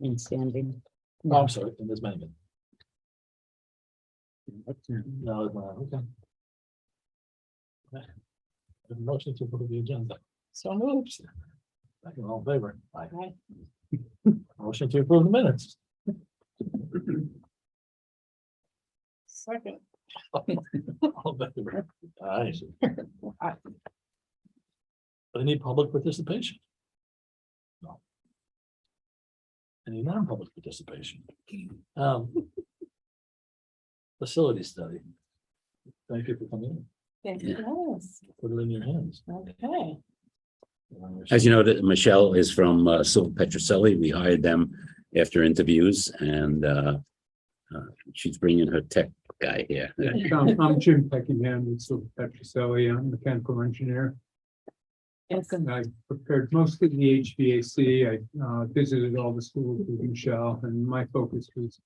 in standing. Oh, I'm sorry, in this amendment. No, it's not, okay. A motion to approve the agenda. So moved. Second, all in favor? Aye. Aye. Motion to approve the minutes. Second. All in favor? Aye. But I need public participation. No. Any non-public participation. Facility study. Thank you for coming in. Thank you. Yes. Put it in your hands. Okay. As you know, that Michelle is from Silver Petroselli. We hired them after interviews, and she's bringing her tech guy here. I'm Jim Peckingham with Silver Petroselli. I'm a mechanical engineer. Yes. And I prepared most of the HVAC. I visited all the schools with Michelle, and my focus was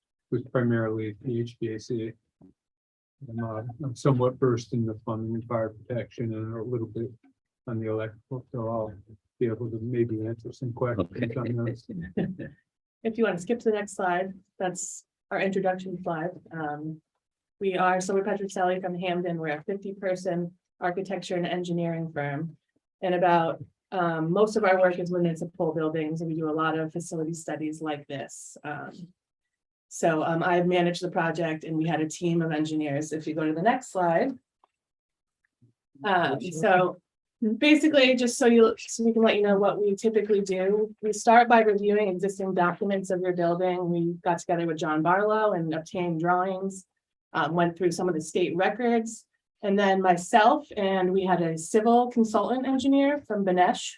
primarily the HVAC. I'm somewhat versed in the plumbing and fire protection and a little bit on the electrical, so I'll be able to maybe answer some questions on those. If you want to skip to the next slide, that's our introduction slide. We are Silver Petroselli from Hamden. We're a 50-person architecture and engineering firm. And about most of our work is municipal buildings, and we do a lot of facility studies like this. I've managed the project, and we had a team of engineers. If you go to the next slide. Basically, just so we can let you know what we typically do. We start by reviewing existing documents of your building. We got together with John Barlow and obtained drawings, went through some of the state records, and then myself, and we had a civil consultant engineer from Benesh.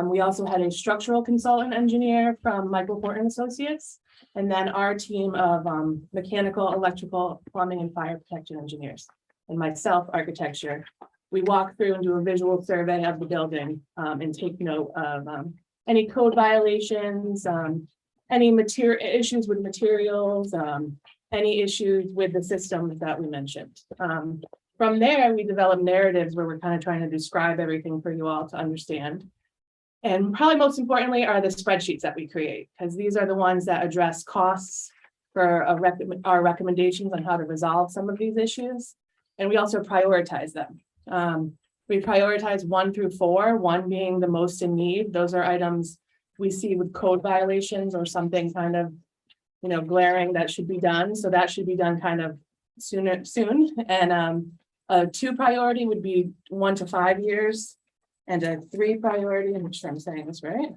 We also had a structural consultant engineer from Michael Horton Associates, and then our team of mechanical, electrical, plumbing, and fire protection engineers, and myself, architecture. We walk through and do a visual survey of the building and take note of any code violations, any issues with materials, any issues with the systems that we mentioned. From there, we develop narratives where we're kind of trying to describe everything for you all to understand. And probably most importantly are the spreadsheets that we create, because these are the ones that address costs for our recommendations on how to resolve some of these issues. And we also prioritize them. We prioritize 1 through 4, 1 being the most in need. Those are items we see with code violations or something kind of, glaring that should be done. So that should be done kind of soon. And a 2 priority would be 1 to 5 years, and a 3 priority, and make sure I'm saying this right.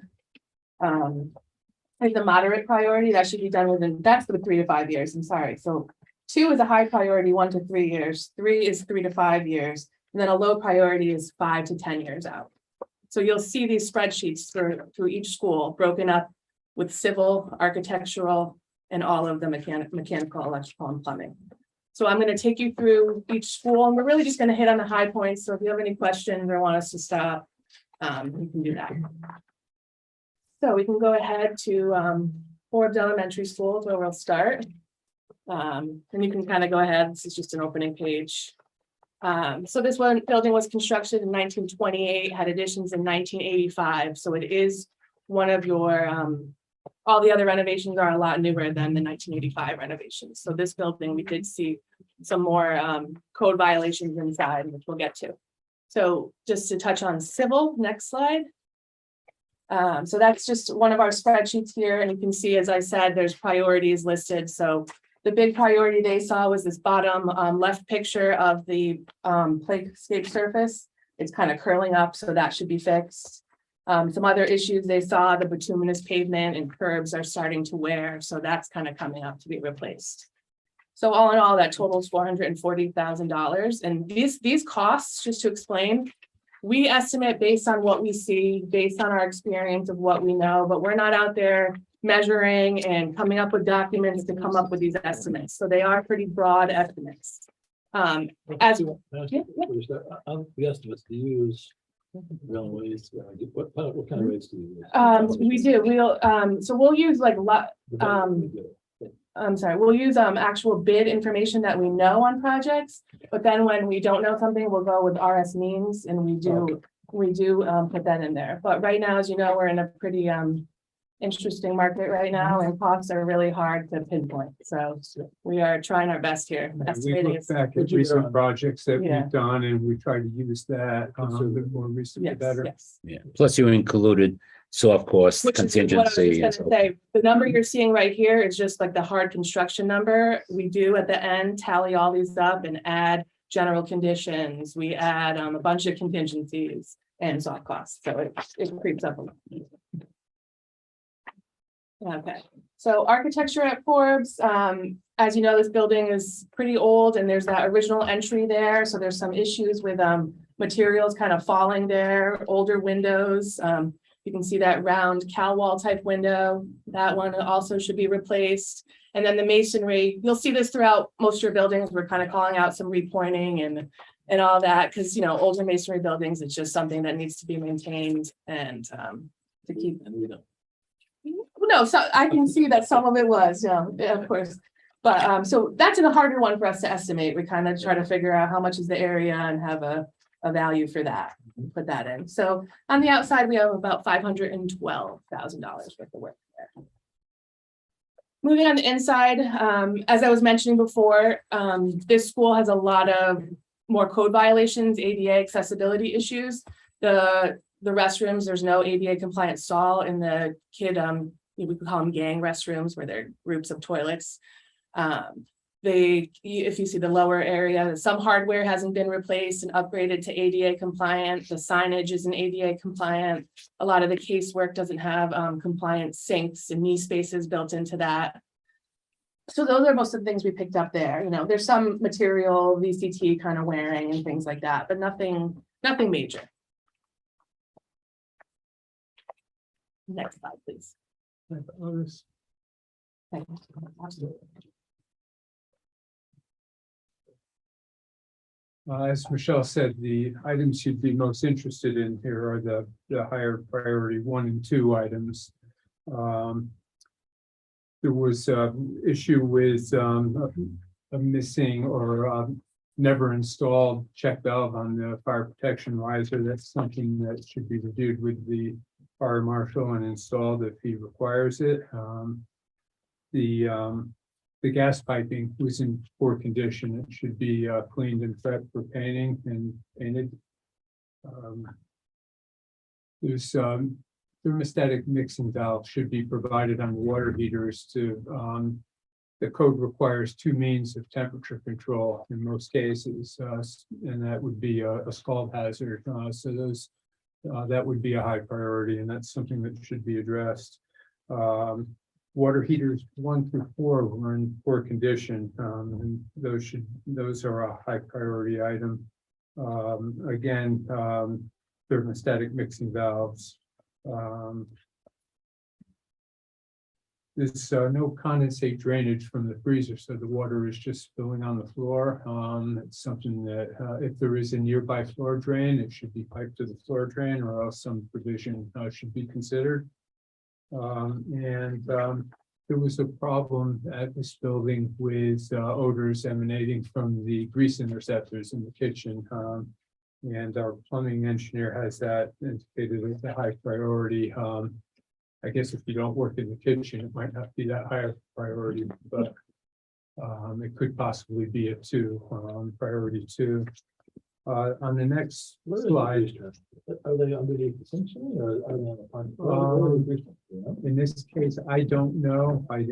Like the moderate priority, that should be done within, that's the 3 to 5 years. I'm sorry. So 2 is a high priority, 1 to 3 years, 3 is 3 to 5 years. And then a low priority is 5 to 10 years out. So you'll see these spreadsheets through each school broken up with civil, architectural, and all of the mechanical, electrical, and plumbing. So I'm going to take you through each school, and we're really just going to hit on the high points. So if you have any questions or want us to stop, you can do that. So we can go ahead to Forbes Elementary School, where we'll start. And you can kind of go ahead. This is just an opening page. So this building was constructed in 1928, had additions in 1985. So it is one of your, all the other renovations are a lot newer than the 1985 renovations. So this building, we did see some more code violations inside, which we'll get to. So just to touch on civil, next slide. So that's just one of our spreadsheets here. And you can see, as I said, there's priorities listed. So the big priority they saw was this bottom left picture of the playscape surface. It's kind of curling up, so that should be fixed. Some other issues they saw, the bituminous pavement and curbs are starting to wear, so that's kind of coming up to be replaced. So all in all, that totals $440,000. And these costs, just to explain, we estimate based on what we see, based on our experience of what we know, but we're not out there measuring and coming up with documents to come up with these estimates. So they are pretty broad estimates. The estimates do you use real ways? What kind of rates do you use? We do. We'll use like we'll use actual bid information that we know on projects, but then when we don't know something, we'll go with RS means, and we do put that in there. But right now, as you know, we're in a pretty interesting market right now, and costs are really hard to pinpoint. So we are trying our best here. We Estimating look is, back Would at you recent run? projects that Yeah. we've done and we try to use that, the more recent, the yes, better. yes. Yeah, plus you included soft cost Which is what I was contingency. and just so gonna say, the number you're seeing right here is just like the hard construction number. We do at the end tally all these up and add general conditions. We add a bunch of contingencies and soft costs, so it creeps up a lot. Okay, so architecture at Forbes, as you know, this building is pretty old and there's that original entry there, so there's some issues with materials kind of falling there, older windows. You can see that round cow wall type window, that one also should be replaced. And then the masonry, you'll see this throughout most of your buildings, we're kind of calling out some repointing and all that, because older masonry buildings, it's just something that needs to be maintained and to keep. And we don't. No, so I can see that some of it was, yeah, of course. But so that's a harder one for us to estimate. We kind of try to figure out how much is the area and have a value for that, put that in. So on the outside, we have about $512,000 worth of work there. Moving on the inside, as I was mentioning before, this school has a lot of more code violations, ADA accessibility issues. The restrooms, there's no ADA compliant stall in the kid, we could call them gang restrooms, where they're groups of toilets. If you see the lower area, some hardware hasn't been replaced and upgraded to ADA compliant. The signage isn't ADA compliant. A lot of the casework doesn't have compliant sinks and knee spaces built into that. So those are most of the things we picked up there. There's some material VCT kind of wearing and things like that, but nothing major. Next slide, please. Others. Thank you. Absolutely. As Michelle said, the items you'd be most interested in here are the higher priority 1 and 2 items. There was an issue with a missing or never installed check valve on the fire protection riser. That's something that should be reviewed with the fire marshal and installed if he requires it. The gas piping was in poor condition. It should be cleaned and prepped for painting and painted. There's thermostatic mixing valve should be provided on water heaters to, the code requires 2 means of temperature control in most cases, and that would be a scald hazard. So those, that would be a high priority, and that's something that should be addressed. Water heaters 1 through 4 were in poor condition, and those are a high priority item. Again, thermostatic mixing valves. There's no condensate drainage from the freezer, so the water is just spilling on the floor. It's something that if there is a nearby floor drain, it should be piped to the floor drain, or else some provision should be considered. There was a problem at this building with odors emanating from the grease interceptors in the kitchen. And our plumbing engineer has that indicated as a high priority. I guess if you don't work in the kitchen, it might not be that high a priority, but it could possibly be a 2, priority 2. On the next slide. Are they underneath the sink or are they on the front? In this case, I don't know. I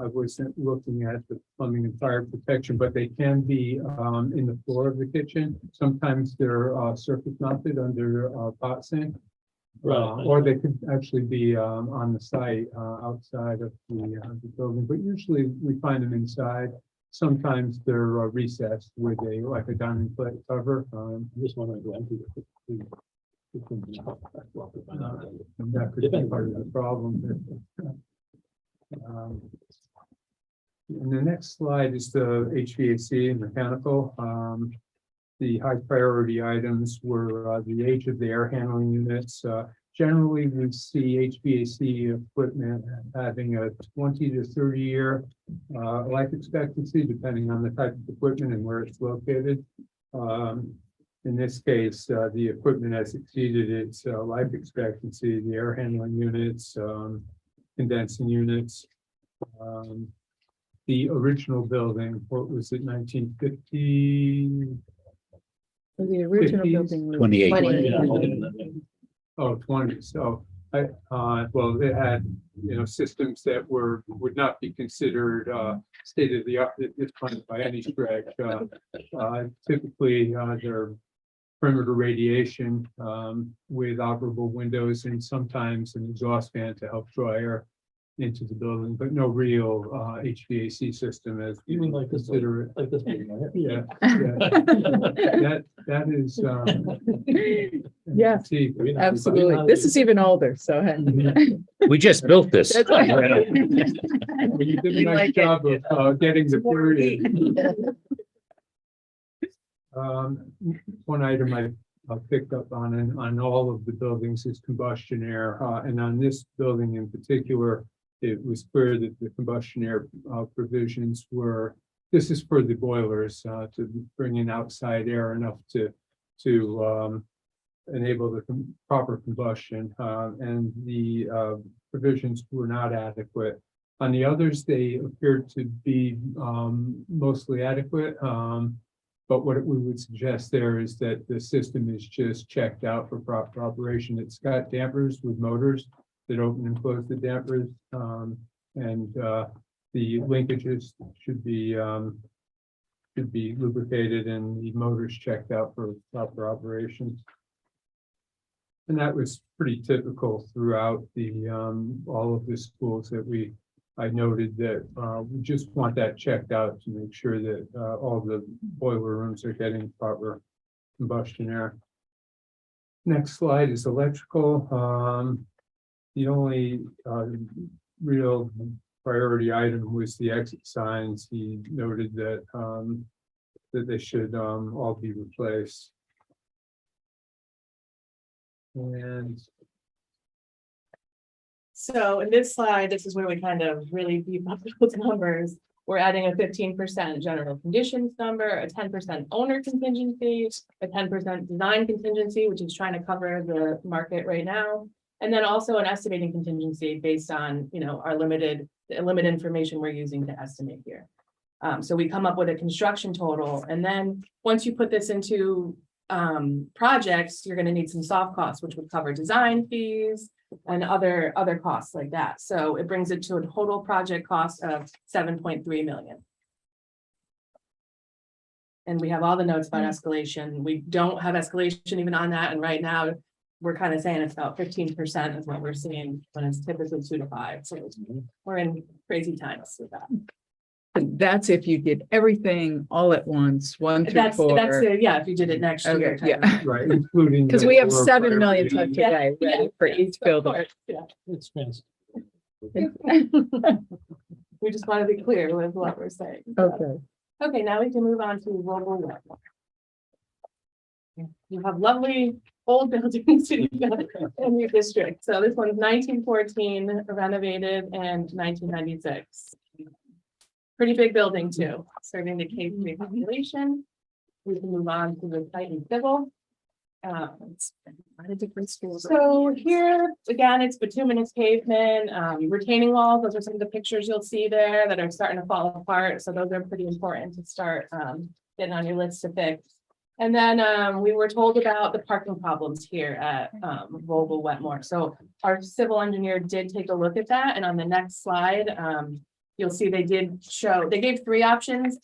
wasn't looking at the plumbing and fire protection, but they can be in the floor of the kitchen. Sometimes they're surface mounted under a pot sink. Right. Or they could actually be on the site outside of the building, but usually we find them inside. Sometimes they're recessed with like a diamond plate cover. I'm just wondering to empty the. And that could be part of the problem. And the next slide is the HVAC and mechanical. The high priority items were the age of the air handling units. Generally, we see HVAC equipment having a 20 to 30 year life expectancy, depending on the type of equipment and where it's located. In this case, the equipment has exceeded its life expectancy, the air handling units, condensing units. The original building, what was it, 1950? The original 50s? building was 28. 20. Oh, 20, so well, it had, systems that would not be considered state of the art at this point by any stretch. Typically, they're perimeter radiation with operable windows and sometimes an exhaust fan to help draw air into the building, but no real HVAC system as You mean like this, consider it. like this one, right? Yeah, that is. Yeah, see, absolutely. This is even older, so. We just built this. That's right. well, you did a We nice like it. job of getting the period. One item I picked up on all of the buildings is combustion air, and on this building in particular, it was clear that the combustion air provisions were, this is for the boilers, to bring in outside air enough to enable the proper combustion, and the provisions were not adequate. On the others, they appeared to be mostly adequate. But what we would suggest there is that the system is just checked out for proper operation. It's got dampers with motors that open and close the dampers. And the linkages should be lubricated and the motors checked out for proper operations. And that was pretty typical throughout the all of the schools that I noted that we just want that checked out to make sure that all the boiler rooms are getting proper combustion air. Next slide is electrical. The only real priority item was the exit signs. He noted that that they should all be replaced. And So in this slide, this is where we kind of really beef up those numbers. We're adding a 15% general conditions number, a 10% owner contingency, a 10% design contingency, which is trying to cover the market right now. And then also an estimating contingency based on, our limited information we're using to estimate here. So we come up with a construction total, and then once you put this into projects, you're going to need some soft costs, which would cover design fees and other costs like that. So it brings it to a total project cost of 7.3 million. And we have all the notes about escalation. We don't have escalation even on that. And right now, we're kind of saying it's about 15% is what we're seeing when it's typically 2 to 5. So we're in crazy times with that. That's if you did everything all at once, 1 through That's 4. if you did it next year. Okay, yeah. right, including. Because the we have lower 7 million priority. ton today ready for each Of building. course, yeah. It's trans. We just want to be clear with what we're saying. Okay. Okay, now we can move on to rural wet. You have lovely old buildings in your district. So this one's 1914 renovated and 1996. Pretty big building too, serving the K-3 population. We can move on to the site and civil. So here, again, it's bituminous pavement, retaining walls. Those are some of the pictures you'll see there that are starting to fall apart. So those are pretty important to start getting on your list to fix. And then we were told about the parking problems here at Vogel Wetmore. So our civil engineer did take a look at that. And on the next slide, you'll see they gave 3 options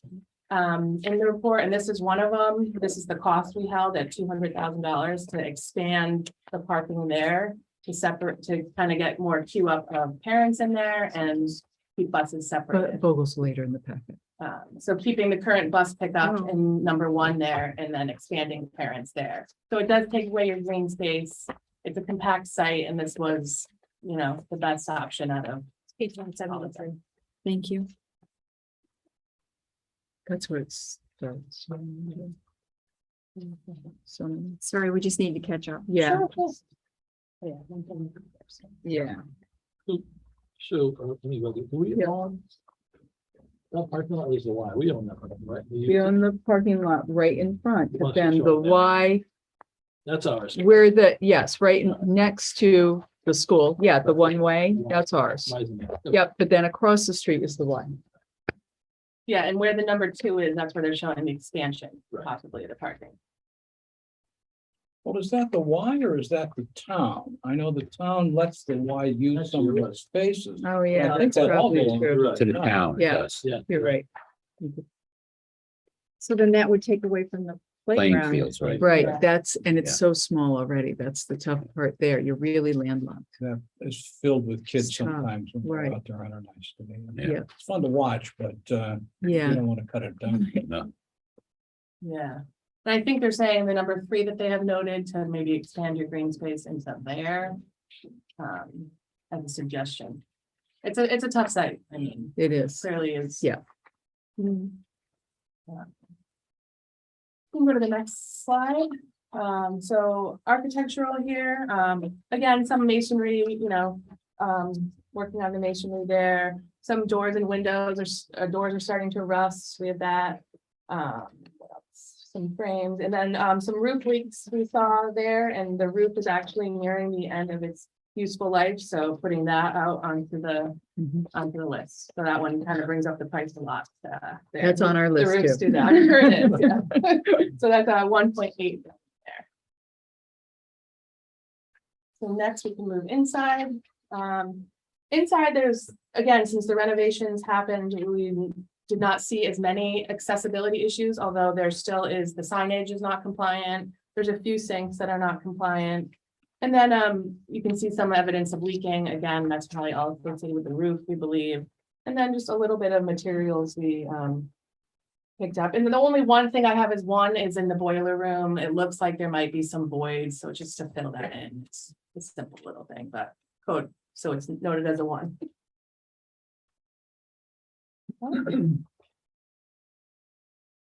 in the report, and this is one of them. This is the cost we held at $200,000 to expand the parking there to kind of get more queue up of parents in there and keep buses separate. But Vogel's later in the packet. So keeping the current bus pickup Oh. in number 1 there and then expanding parents there. So it does take away your green space. It's a compact site, and this was, the best option out of page 173. Thank you. That's where it starts. So, Sorry, we just need to catch up. yeah, Yeah. yeah. So, anyway, do we Yeah. all? That parking lot is the Y, we own that, right? We own the parking lot right in front, but Wants to then show the it there. Y, That's ours. where yes, right next to the school. Yeah, the one way, that's ours. Mine's in there. Yep, but then across the street is the Y. Yeah, and where the number 2 is, that's where they're showing the expansion, Right. possibly of the parking. Well, is that the Y or is that the town? I know the town lets the Y use some of Actually, those spaces. Oh, yeah, I think that's that all probably belongs true. Right. To the town, it Yeah. does. Yeah. You're right. So then that would take away from the Playing playground. fields, right? Right, Yeah. and it's Yeah. so small already. That's the tough part there. You're really landlocked. That is filled with kids It's tough, sometimes when right. they're out there and are nice to me. Yeah. It's fun to watch, but you Yeah, don't want to cut it down. No, Yeah. And I think they're saying the number 3 that they have noted to maybe expand your green space into there. As a suggestion. It's a tough site. I mean, it is. clearly is. Yeah. Yeah. We can go to the next slide. So architectural here, again, some masonry, working on the masonry there. Some doors and windows doors are starting to rust. We have that. What else? Some frames and then some roof leaks we saw there, and the roof is actually nearing the end of its useful life. So putting that out onto the list. So that one kind of brings up the price a lot. There. That's on our The list roofs too. do that. Here it is, yeah. So that's 1.8 there. So next we can move inside. Inside there's, again, since the renovations happened, we did not see as many accessibility issues, although there still is, the signage is not compliant. There's a few sinks that are not compliant. And then you can see some evidence of leaking. Again, that's probably all associated with the roof, we believe. And then just a little bit of materials we picked up. And the only one thing I have is in the boiler room. It looks like there might be some voids, so just to fill that in. It's a simple little thing, but code, so it's noted as a 1.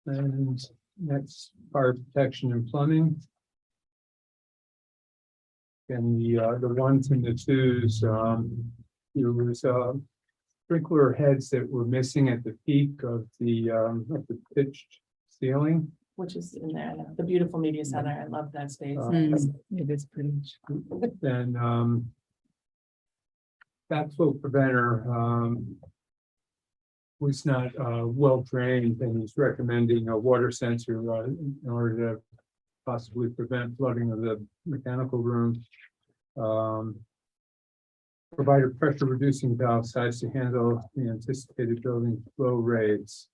And next, fire protection and plumbing. And the 1s and the 2s, there was sprinkler heads that were missing at the peak of the pitched ceiling. Which is in there, the beautiful media center. I love that space. It is pretty. Then backflow preventer was not well drained, and he's recommending a water sensor in order to possibly prevent flooding of the mechanical room. Provide a pressure reducing valve size to handle the anticipated building flow rates.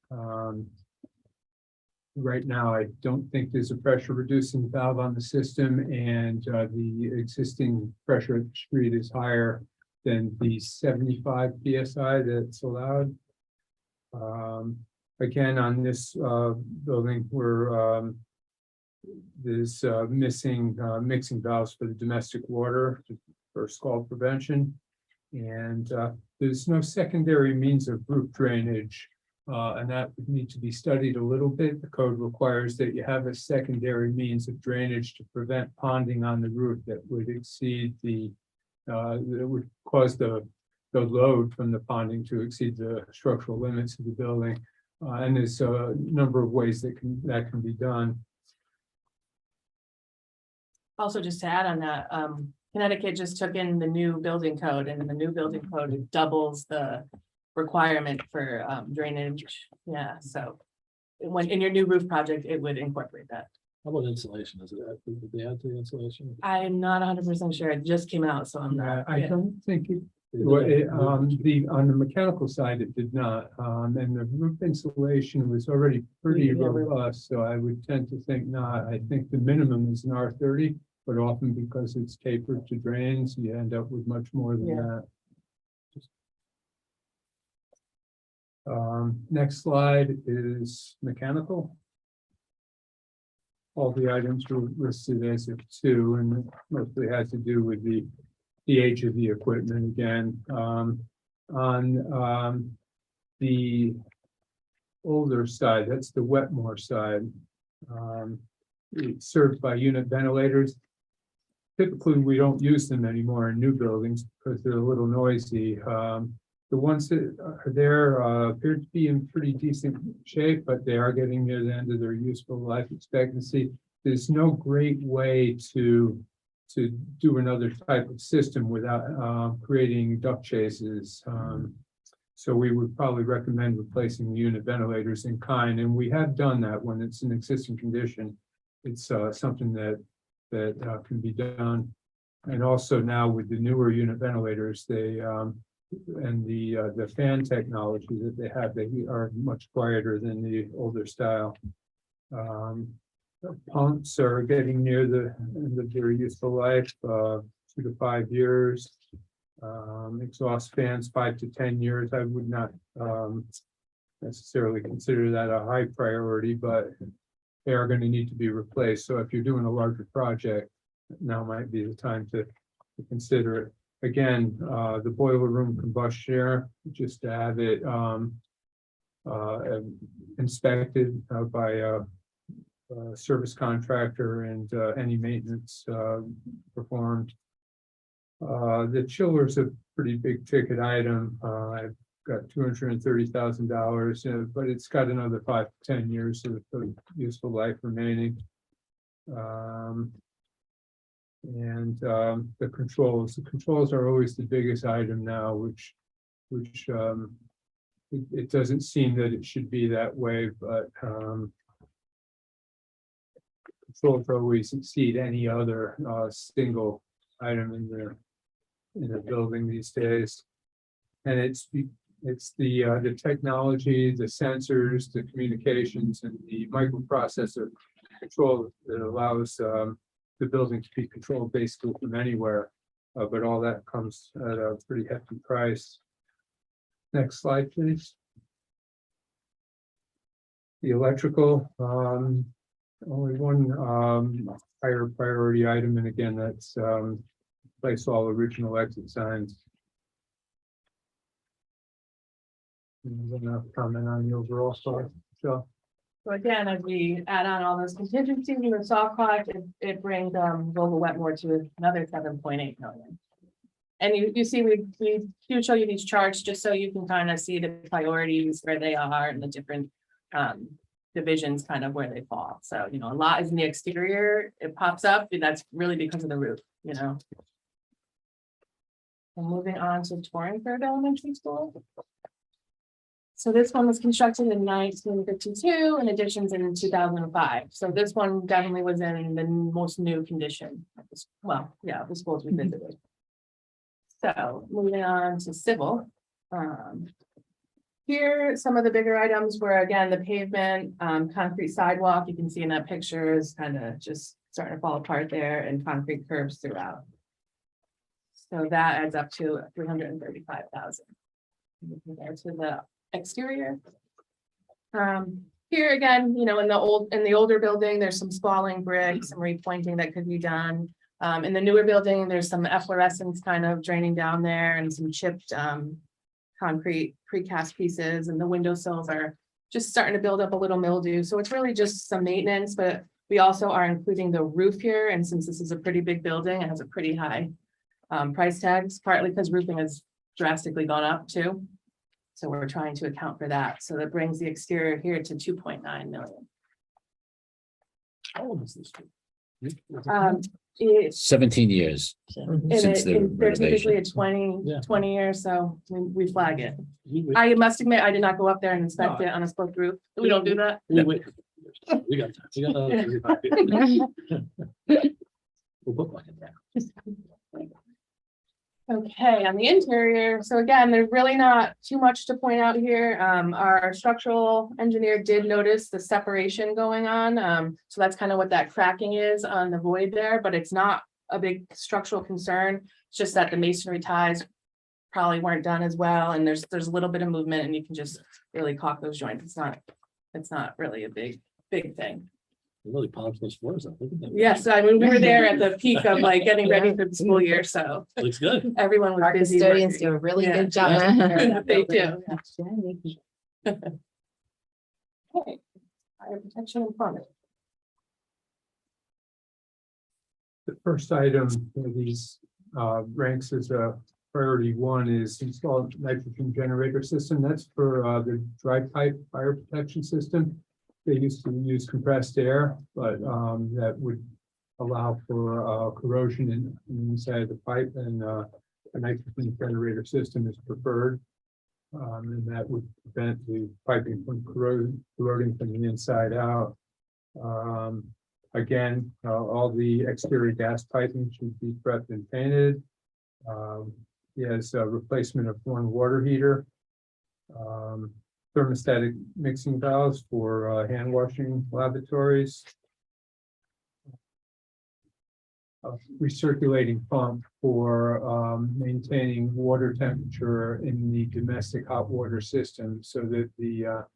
Right now, I don't think there's a pressure reducing valve on the system, and the existing pressure at the street is higher than the 75 PSI that's allowed. Again, on this building, there's missing mixing valves for the domestic water for scald prevention. And there's no secondary means of roof drainage. And that would need to be studied a little bit. The code requires that you have a secondary means of drainage to prevent ponding on the roof that would exceed that would cause the load from the ponding to exceed the structural limits of the building. And there's a number of ways that can be done. Also, just to add on that, Connecticut just took in the new building code, and in the new building code, it doubles the requirement for drainage. Yeah, so when in your new roof project, it would incorporate that. How about insulation? Did they add to the insulation? I'm not 100% sure. It just came out, so I'm not. I don't think it, Did on the mechanical side, it did not. And the roof insulation was already pretty Yeah, robust, so I would tend to think not. I think the minimum is an R30, but often because it's tapered to drains, you end up with much more than Yeah. that. Next slide is mechanical. All the items were listed as of 2, and it mostly has to do with the age of the equipment again. On the older side, that's the Wetmore side. It's served by unit ventilators. Typically, we don't use them anymore in new buildings because they're a little noisy. The ones that are there appear to be in pretty decent shape, but they are getting near the end of their useful life expectancy. There's no great way to do another type of system without creating duct chases. So we would probably recommend replacing the unit ventilators in kind, and we have done that when it's an existing condition. It's something that can be done. And also now with the newer unit ventilators, they and the fan technology that they have, they are much quieter than the older style. Pumps are getting near the end of their useful life, 2 to 5 years. Exhaust fans, 5 to 10 years. I would not necessarily consider that a high priority, but they are going to need to be replaced. So if you're doing a larger project, now might be the time to consider it. Again, the boiler room combustion air, just to have it inspected by a service contractor and any maintenance performed. The chiller is a pretty big ticket item. I've got $230,000, but it's got another 5 to 10 years of useful life remaining. The controls are always the biggest item now, which it doesn't seem that it should be that way, but controls always exceed any other single item in the building these days. And it's the technology, the sensors, the communications, and the microprocessor control that allows the building to be controlled basically from anywhere, but all that comes at a pretty hefty price. Next slide, please. The electrical, only one higher priority item, and again, that's replace all original exit signs. Comment on the overall side, Michelle. So again, as we add on all those contingencies in the soft cost, it brings Global Wetmore to another 7.8 million. And you see, we do show you these charts just so you can kind of see the priorities where they are and the different divisions kind of where they fall. So, you know, a lot is in the exterior, it pops up, and that's really because of the roof, you know. And moving on to Torrington Elementary School. So this one was constructed in 1952 and additions in 2005. So this one definitely was in the most new condition. Well, yeah, the schools we visited. So moving on to civil. Here, some of the bigger items were, again, the pavement, concrete sidewalk. You can see in that picture is kind of just starting to fall apart there, and concrete curbs throughout. So that adds up to 335,000. Compared to the exterior. Here again, you know, in the older building, there's some spalling bricks, some repointing that could be done. In the newer building, there's some efflorescence kind of draining down there and some chipped concrete precast pieces, and the windowsills are just starting to build up a little mildew. So it's really just some maintenance, but we also are including the roof here. And since this is a pretty big building, it has a pretty high price tags, partly because roofing has drastically gone up too. So we're trying to account for that. So that brings the exterior here to 2.9 million. How old is this? It's 17 years since the they're typically renovation. a 20 years, so we flag it. We I must admit, I did not go up there and inspect it on a sloped roof. We don't do that. wait. We got time. We got another 35 years. We'll book like it now. Okay, on the interior, so again, there's really not too much to point out here. Our structural engineer did notice the separation going on. So that's kind of what that cracking is on the void there, but it's not a big structural concern. It's just that the masonry ties probably weren't done as well, and there's a little bit of movement, and you can just really caulk those joints. It's not really a big thing. Really polished those floors up. Look at them. Yes, I mean, we were there at the peak of like getting ready for the school year, so Looks good. everyone was Our busy. custodians working. do a really Yeah. good job. Yeah, they do. Okay, fire protection and plumbing. The first item in these ranks is a priority one is install nitrogen generator system. That's for the dry pipe fire protection system. They used to use compressed air, but that would allow for corrosion inside the pipe, and a nitrogen generator system is preferred. And that would prevent the piping from corroding from the inside out. Again, all the exterior gas piping should be prepped and painted. He has a replacement of one water heater. Thermostatic mixing valves for hand washing lavatories. Recirculating pump for maintaining water temperature in the domestic hot water system, so that the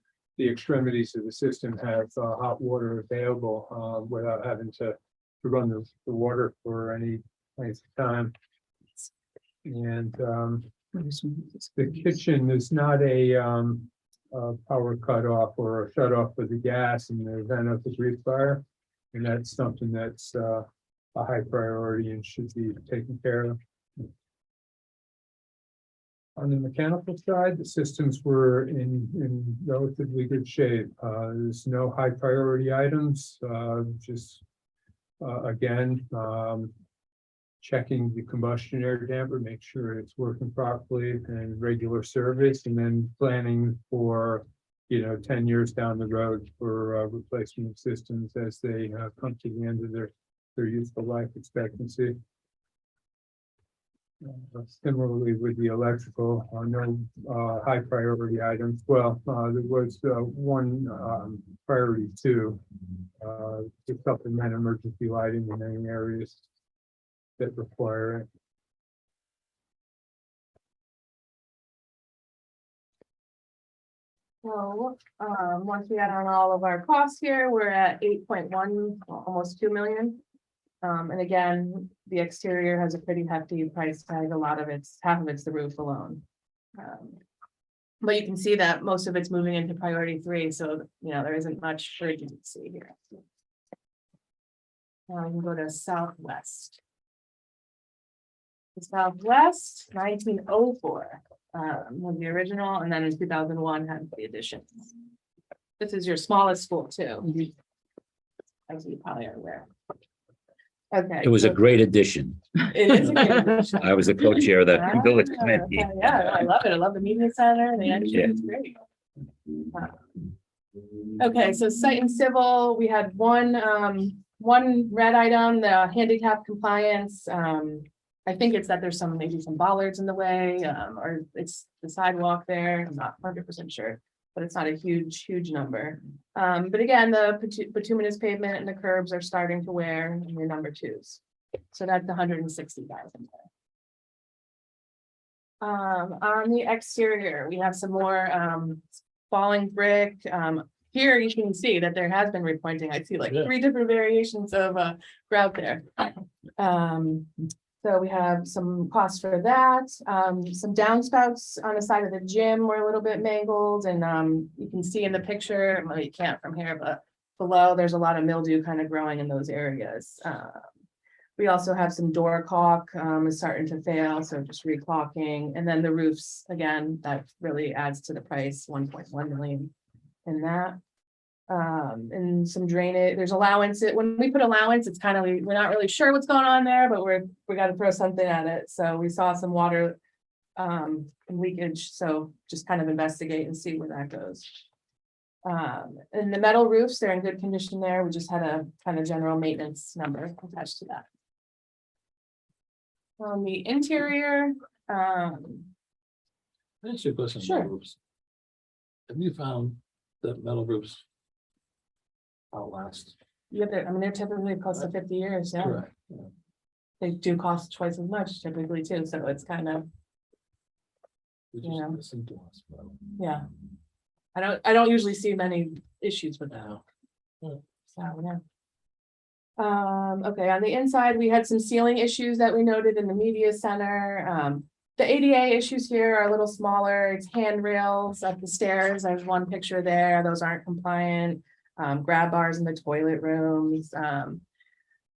extremities of the system have hot water available without having to run the water for any length of time. And the kitchen is not a power cutoff or a shut off of the gas in the event of a grease fire, and that's something that's a high priority and should be taken care of. On the mechanical side, the systems were in relatively good shape. There's no high priority items, just again, checking the combustion air damper, make sure it's working properly, and regular service, and then planning for 10 years down the road for replacement systems as they come to the end of their useful life expectancy. Similarly with the electrical, no high priority items. Well, there was one priority two, to supplement emergency lighting in any areas that require it. So, once we add on all of our costs here, we're at 8.1, almost 2 million. And again, the exterior has a pretty hefty price tag. A lot of half of it's the roof alone. But you can see that most of it's moving into priority 3, so there isn't much urgency here. Now we can go to Southwest. The Southwest, 1904, was the original, and then in 2001 had the additions. This is your smallest school too, as you probably are aware. Okay. It was a so great addition. It is a great addition. I was the co-chair of the village Ah, committee. okay, yeah, I love it. I love the media center. The entrance is great. Okay, so site and civil, we had one red item, the handicap compliance. I think it's that there's maybe some bollards in the way, or it's the sidewalk there. I'm not 100% sure, but it's not a huge number. But again, the bituminous pavement and the curbs are starting to wear in your number 2s. So that's 160,000. On the exterior, we have some more falling brick. Here you can see that there has been repointing. I see like 3 different variations of grout there. So we have some costs for that. Some downspouts on the side of the gym were a little bit mangled, and you can see in the picture, well, you can't from here, but below there's a lot of mildew kind of growing in those areas. We also have some door caulk is starting to fail, so just recalking, and then the roofs, again, that really adds to the price, 1.1 million in that. And some drainage, there's allowance. When we put allowance, it's kind of, we're not really sure what's going on there, but we got to throw something at it. So we saw some water leakage, so just kind of investigate and see where that goes. And the metal roofs, they're in good condition there. We just had a kind of general maintenance number attached to that. On the interior, That's your question. Sure. Roofs. Have you found that metal roofs outlast? yeah, they're typically close to 50 years. Yeah, Correct. Yeah. they do cost twice as much typically too. So it's kind of, We just Yeah. listen to us, but yeah. I don't usually see many issues with that. now. So, yeah. Okay, on the inside, we had some ceiling issues that we noted in the media center. The ADA issues here are a little smaller. It's handrails up the stairs. There's one picture there. Those aren't compliant. Grab bars in the toilet rooms.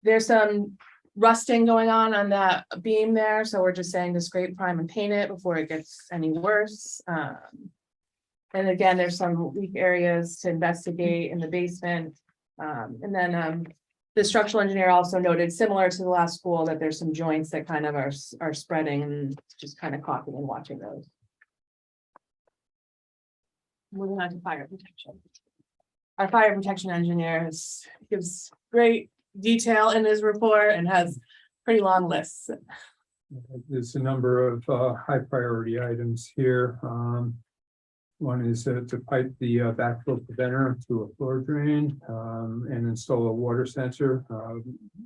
There's some rusting going on that beam there, so we're just saying to scrape, prime and paint it before it gets any worse. And again, there's some weak areas to investigate in the basement. And then the structural engineer also noted, similar to the last school, that there's some joints that kind of are spreading, and just kind of caulking and watching those. Moving on to fire protection. Our fire protection engineer gives great detail in his report and has pretty long lists. There's a number of high priority items here. One is to pipe the backflow preventer to a floor drain and install a water sensor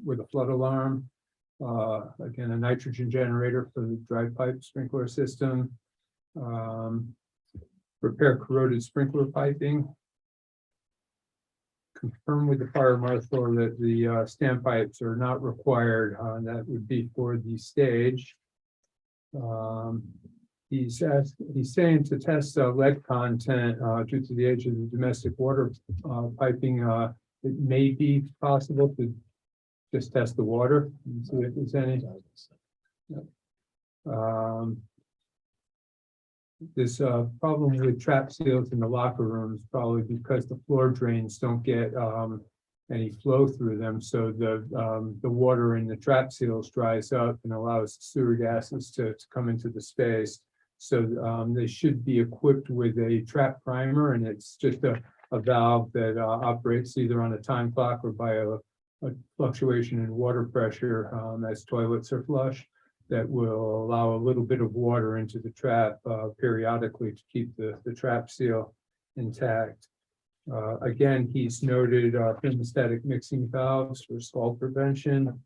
with a flood alarm. Again, a nitrogen generator for the dry pipe sprinkler system. Repair corroded sprinkler piping. Confirm with the fire marshal that the standpipes are not required. That would be for the stage. He's saying to test lead content due to the age of the domestic water piping. It may be possible to just test the water and see if there's any. This problem with trap seals in the locker rooms, probably because the floor drains don't get any flow through them, so the water in the trap seals dries up and allows sewer gases to come into the space. So they should be equipped with a trap primer, and it's just a valve that operates either on a time clock or by a fluctuation in water pressure as toilets are flush. That will allow a little bit of water into the trap periodically to keep the trap seal intact. Again, he's noted thermostatic mixing valves for scald prevention.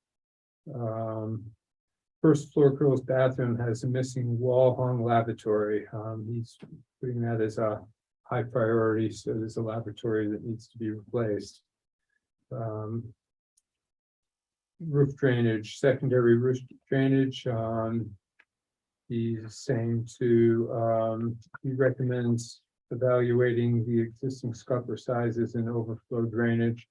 First floor girls bathroom has a missing wall hung lavatory. He's putting that as a high priority, so there's a lavatory that needs to be replaced. Roof drainage, secondary roof drainage. He's saying he recommends evaluating the existing scupper sizes and overflow drainage.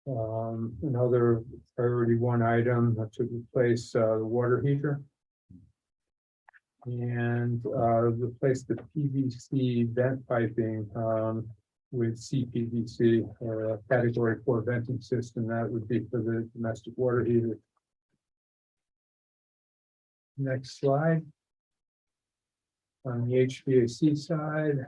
Another priority one item to replace the water heater. And replace the PVC vent piping with CPVC or a category 4 venting system. That would be for the domestic water heater. Next slide. On the HVAC side,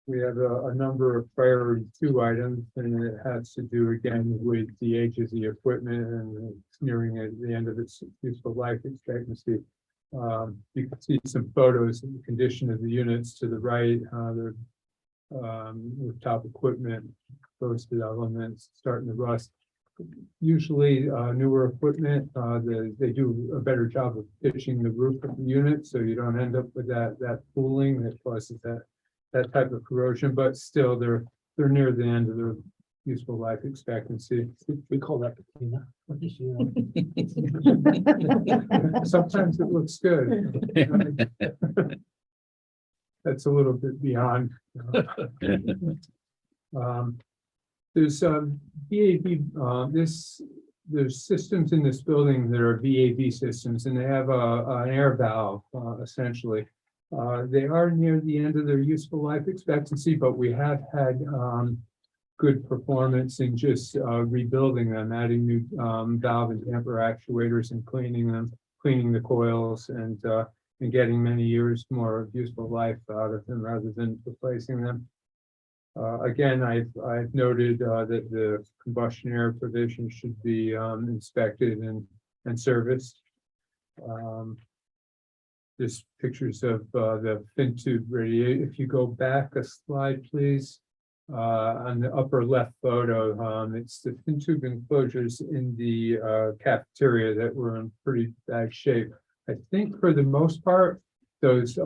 we have a number of priority 2 items, and it has to do again with the age of the equipment and it's nearing the end of its useful life expectancy. You can see some photos of the condition of the units to the right. The rooftop equipment, posted elements starting to rust. Usually newer equipment, they do a better job of pitching the roof of the unit, so you don't end up with that pooling that causes that type of corrosion, but still they're near the end of their useful life expectancy. We call that the cleaner. Sometimes it looks good. That's a little bit beyond. There's VAV, there's systems in this building that are VAV systems, and they have an air valve essentially. They are near the end of their useful life expectancy, but we have had good performance in just rebuilding them, adding new valve and damper actuators and cleaning them, cleaning the coils, and getting many years more of useful life out of them rather than replacing them. Again, I've noted that the combustion air provision should be inspected and serviced. There's pictures of the fin tube radiator. If you go back a slide, please. On the upper left photo, it's the fin tube enclosures in the cafeteria that were in pretty bad shape. I think for the most part, those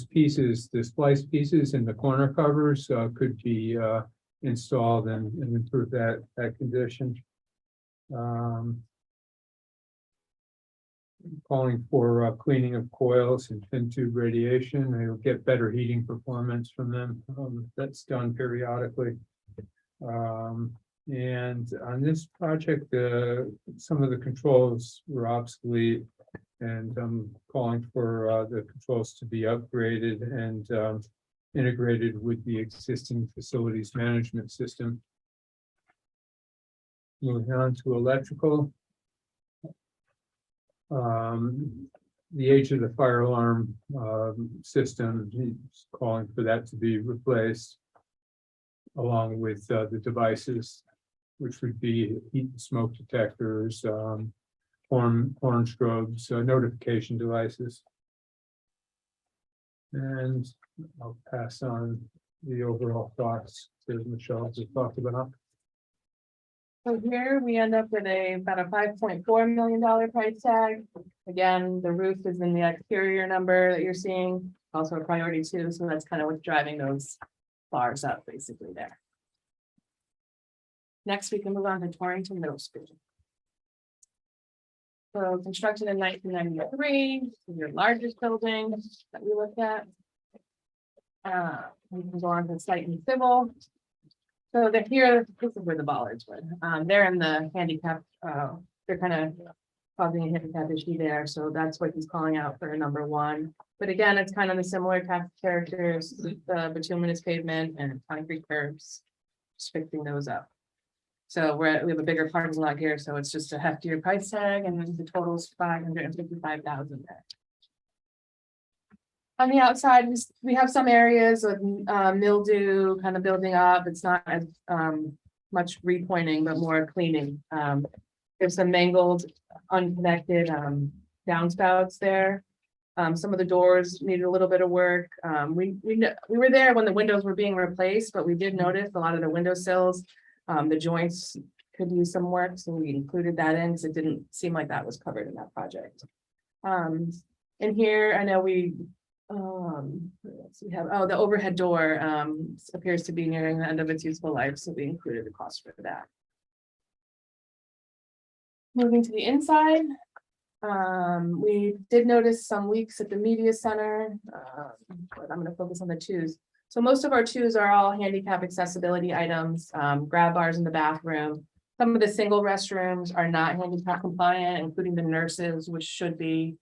pieces, the splice pieces and the corner covers could be installed and improve that condition. Calling for cleaning of coils and fin tube radiation. They'll get better heating performance from them. That's done periodically. And on this project, some of the controls were obsolete. And I'm calling for the controls to be upgraded and integrated with the existing facilities management system. Moving on to electrical. The age of the fire alarm system, he's calling for that to be replaced, along with the devices, which would be heat and smoke detectors, horn strobes, notification devices. And I'll pass on the overall thoughts to Michelle to talk about. So here we end up with about a $5.4 million price tag. Again, the roof is in the exterior number that you're seeing, also a priority too, so that's kind of what's driving those bars up basically there. Next, we can move on to Torrington Middle School. So constructed in 1993, your largest building that we looked at. We can go on to site and civil. So they're here, this is where the bollards were. They're in the handicap, they're kind of causing a handicap issue there. So that's what he's calling out for number one. But again, it's kind of the similar type of characters, the bituminous pavement and concrete curbs, just fixing those up. So we have a bigger parking lot here, so it's just a heftier price tag, and then the total is $555,000 there. On the outside, we have some areas of mildew kind of building up. It's not as much repointing, but more cleaning. There's some mangled, unconnected downspouts there. Some of the doors needed a little bit of work. We were there when the windows were being replaced, but we did notice a lot of the windowsills, the joints could use some work, so we included that in because it didn't seem like that was covered in that project. And here, I know we have, the overhead door appears to be nearing the end of its useful life, so we included the cost for that. Moving to the inside, we did notice some leaks at the media center, but I'm going to focus on the twos. So most of our twos are all handicap accessibility items, grab bars in the bathroom. Some of the single restrooms are not handicap compliant, including the nurses, which should be.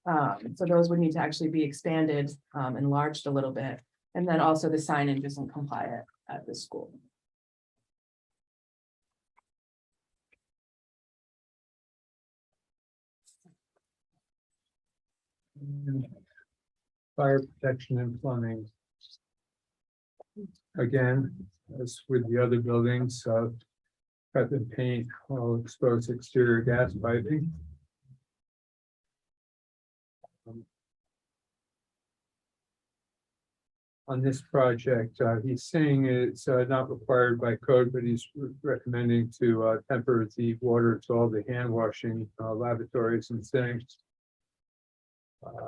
So those would need to actually be expanded, enlarged a little bit. And then also the signage isn't compliant at the school. Fire protection and plumbing. Again, as with the other buildings, cut and paint all exposed exterior gas piping. On this project, he's saying it's not required by code, but he's recommending to temper the water to all the hand washing lavatories and sinks.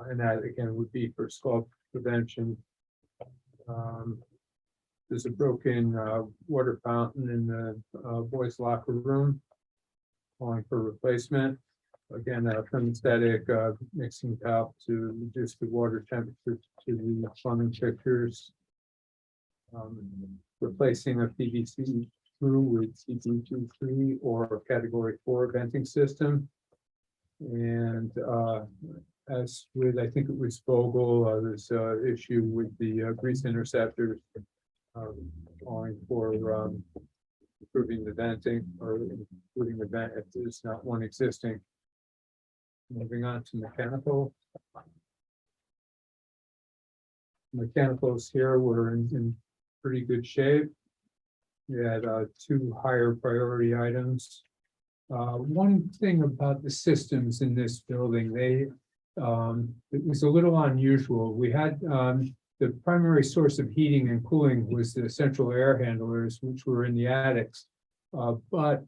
And that again would be for scald prevention. There's a broken water fountain in the boys' locker room, calling for replacement. Again, a thermostatic mixing valve to reduce the water temperature to the plumbing fixtures. Replacing a PVC screw with CP23 or category 4 venting system. And as with, I think it was Vogel, there's an issue with the grease interceptors, calling for improving the venting or including the vent if there's not one existing. Moving on to mechanical. Mechanicals here were in pretty good shape. We had two higher priority items. One thing about the systems in this building, it was a little unusual. We had the primary source of heating and cooling was the central air handlers, which were in the attics, but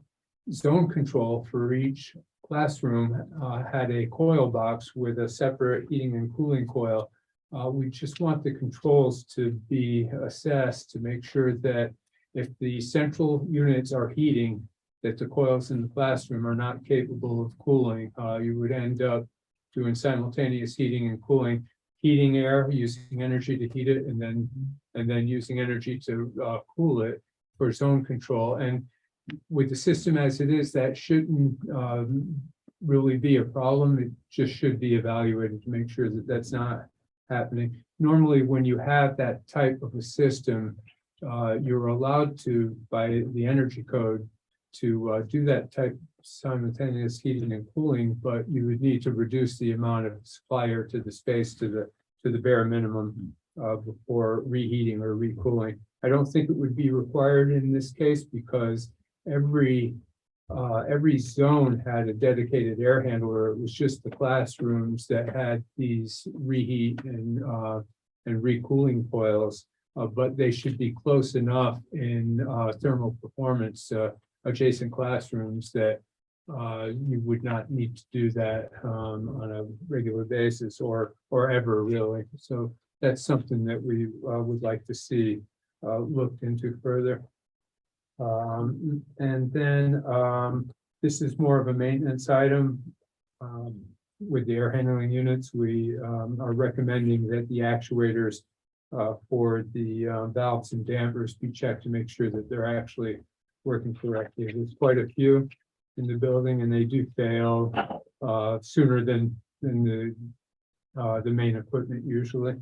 zone control for each classroom had a coil box with a separate heating and cooling coil. We just want the controls to be assessed to make sure that if the central units are heating, that the coils in the classroom are not capable of cooling. You would end up doing simultaneous heating and cooling, heating air, using energy to heat it, and then using energy to cool it for zone control. And with the system as it is, that shouldn't really be a problem. It just should be evaluated to make sure that that's not happening. Normally, when you have that type of a system, you're allowed to, by the energy code, to do that type of simultaneous heating and cooling, but you would need to reduce the amount of supply air to the space to the bare minimum before reheating or recooling. I don't think it would be required in this case because every zone had a dedicated air handler. It was just the classrooms that had these reheat and recooling coils, but they should be close enough in thermal performance adjacent classrooms that you would not need to do that on a regular basis or ever really. So that's something that we would like to see looked into further. And then this is more of a maintenance item. With the air handling units, we are recommending that the actuators for the valves and dampers be checked to make sure that they're actually working correctly. There's quite a few in the building and they do fail sooner than the main equipment usually.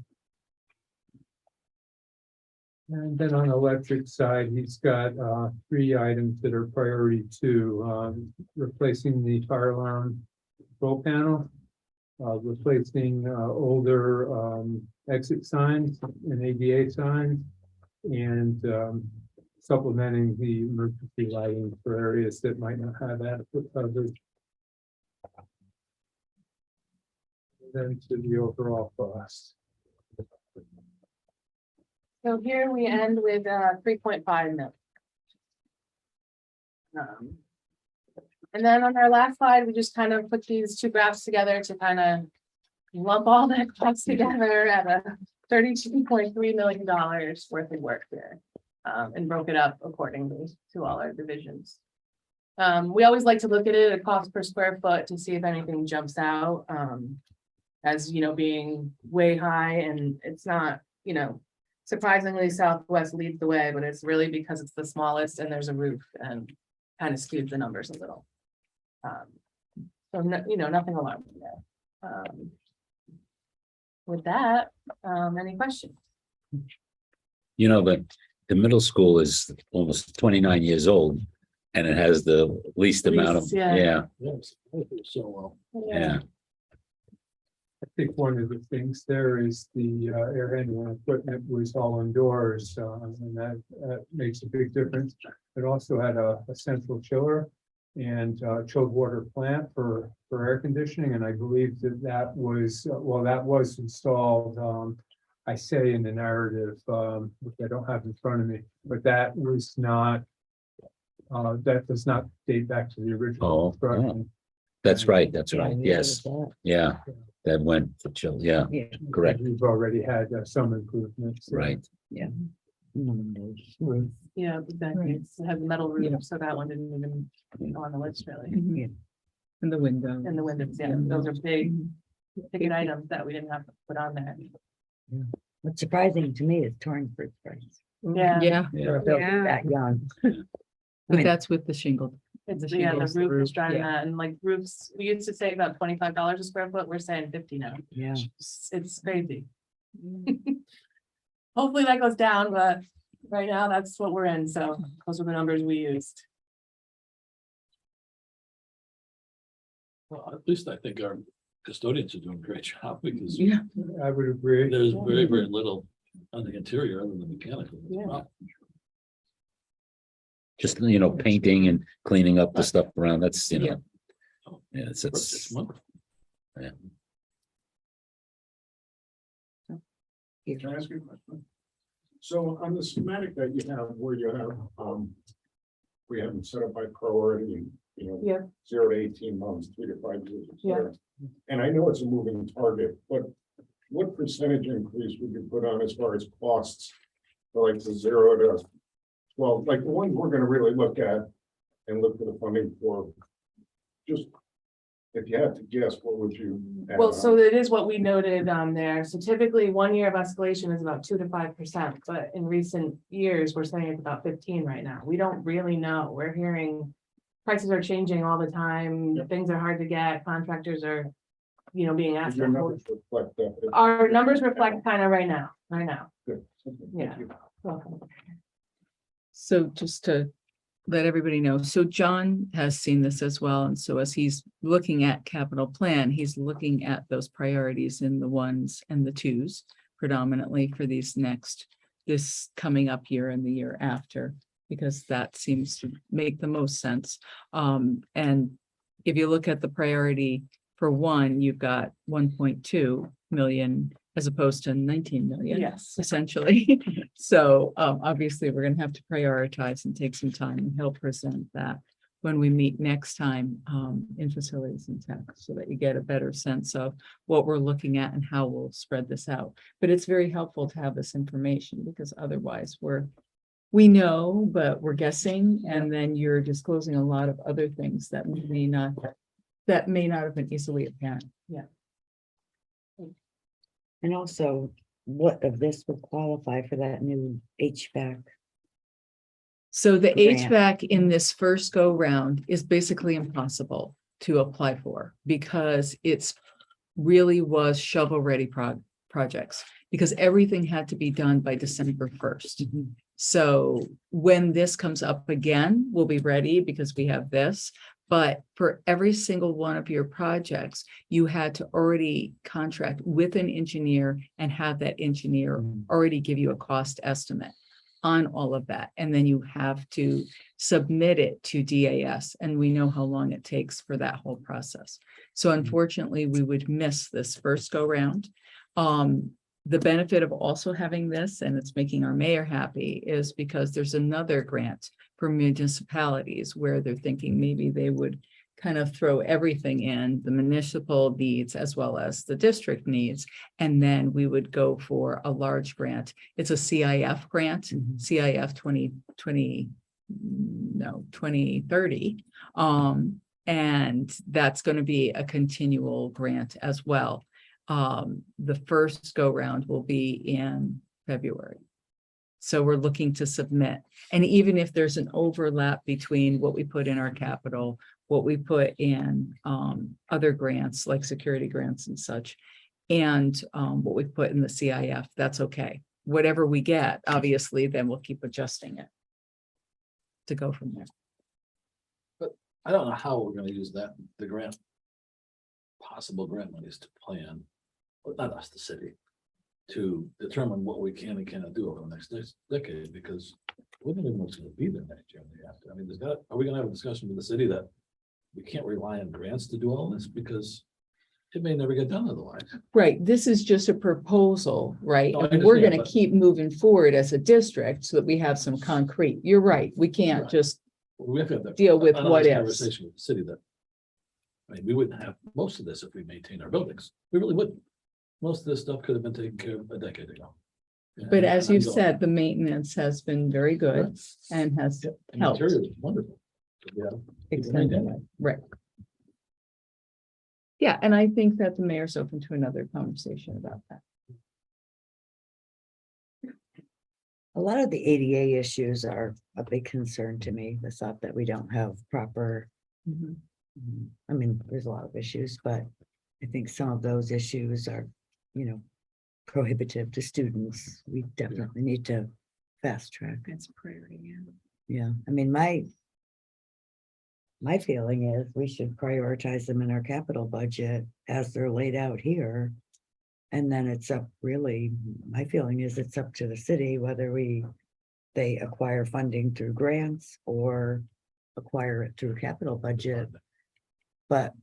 And then on the electric side, he's got 3 items that are priority 2, replacing the fire alarm control panel, replacing older exit signs and ADA signs, and supplementing the emergency lighting for areas that might not have adequate coverage. Then to the overall cost. So here we end with 3.5 million. And then on our last slide, we just kind of put these 2 graphs together to kind of lump all that costs together at a $32.3 million worth of work here. And broke it up accordingly to all our divisions. We always like to look at it, a cost per square foot, to see if anything jumps out. As you know, being way high, and it's not, you know, surprisingly Southwest leads the way, but it's really because it's the smallest and there's a roof and kind of skews the numbers a little. So no, you know, nothing alarming there. With that, any questions? You know, the middle school is almost 29 years old and it has the least amount of, Least, yeah. Yes, so yeah. I think one of the things there is the air handling equipment was all indoors, and that makes a big difference. It also had a central chiller and chilled water plant for air conditioning, and I believe that was that was installed. I say in the narrative, which I don't have in front of me, but that was not. That does not date back to the original construction. That's right. That's right. Yes. Yeah. That went for chill. Yeah. Correct. We've already had some improvements. Right. Yeah, exactly. It's had metal roof, so that one didn't even go on the list really. In the window. And the windows, yeah, those are big ticket items that we didn't have to put on there. What's surprising to me is Torrington's price. Yeah. Yeah, Yeah. That young. but that's with the shingle. It's, The yeah, the shingles, the roof is roof, driving yeah. that, and like roofs, we used to say about $25 a square foot, we're saying 50 now. Yeah. It's crazy. Hopefully that goes down, but right now that's what we're in, so those are the numbers we used. well, at least I think our custodians are doing a great job because Yeah. I would agree. there's very, very little on the interior other than mechanical. Yeah. Just, you know, painting and cleaning up the stuff around. That's, you know, yeah, It's it's wonderful. Can I ask you a question? So on the schematic that you have, where you have, we have them set up by priority, you know. Yeah. 0 to 18 months, 3 to 5 years. et Yeah. cetera. And I know it's a moving target, but what percentage increase would you put on as far as costs? For like the 0 to 12, like the ones we're gonna really look at and look for the funding for, just if you had to guess, what would you? add Well, on? so it is what we noted there. So typically 1 year of escalation is about 2 to 5%, but in recent years, we're saying it's about 15 right now. We don't really know. We're hearing prices are changing all the time. Things are hard to get. Contractors are, being asked. Your for numbers reflect that. Our numbers reflect kind of right now. Good. Okay, thank Yeah. you. Welcome. So just to let everybody know, so John has seen this as well, and so as he's looking at capital plan, he's looking at those priorities in the ones and the twos predominantly for this coming up year and the year after, because that seems to make the most sense. And if you look at the priority for one, you've got 1.2 million as opposed to 19 million. Yes. Essentially. So obviously, we're gonna have to prioritize and take some time, and he'll present that when we meet next time in facilities and tech, so that you get a better sense of what we're looking at and how we'll spread this out. But it's very helpful to have this information, because otherwise we know, but we're guessing, and then you're disclosing a lot of other things that may not have been easily apparent. And also, what of this would qualify for that new HVAC? So the Grant. HVAC in this first go round is basically impossible to apply for, because it's really was shovel ready projects, because everything had to be done by December 1st. So when this comes up again, we'll be ready because we have this. But for every single one of your projects, you had to already contract with an engineer and have that engineer already give you a cost estimate on all of that. And then you have to submit it to DAS, and we know how long it takes for that whole process. So unfortunately, we would miss this first go round. The benefit of also having this, and it's making our mayor happy, is because there's another grant for municipalities where they're thinking maybe they would kind of throw everything in, the municipal needs as well as the district needs. And then we would go for a large grant. It's a CIF grant, CIF 2030. And that's going to be a continual grant as well. The first go round will be in February. So we're looking to submit. And even if there's an overlap between what we put in our capital, what we put in other grants like security grants and such, and what we put in the CIF, that's okay. Whatever we get, obviously, then we'll keep adjusting it to go from there. I don't know how we're gonna use the grant. Possible grant monies to plan, but not us, the city. To determine what we can and cannot do over the next decade, because we don't even know what's gonna be there next year and the after. I mean, are we gonna have a discussion with the city that we can't rely on grants to do all this, because it may never get done otherwise. Right, this is just a proposal, right? No, I And we're understand, gonna but- keep moving forward as a district so that we have some concrete. You're right, we can't Right. just, We have to have that. Deal with another what ifs. Conversation with the city that. I mean, we wouldn't have most of this if we maintained our buildings. We really wouldn't. Most of this stuff could have been taken care of a decade ago. Yeah, but and as I'm you've going- said, the maintenance has been very good Right. and has The helped. material is wonderful. Yeah. extended, right? Yeah, and I think that the mayor's open to another conversation about that. A lot of the ADA issues are a big concern to me, the thought that we don't have proper, I mean, there's a lot of issues, but I think some of those issues are, prohibitive to students. We definitely need to fast track. That's priority, yeah. Yeah, I mean, my feeling is we should prioritize them in our capital budget as they're laid out here. And then it's up, really, my feeling is it's up to the city whether they acquire funding through grants or acquire it through capital budget. But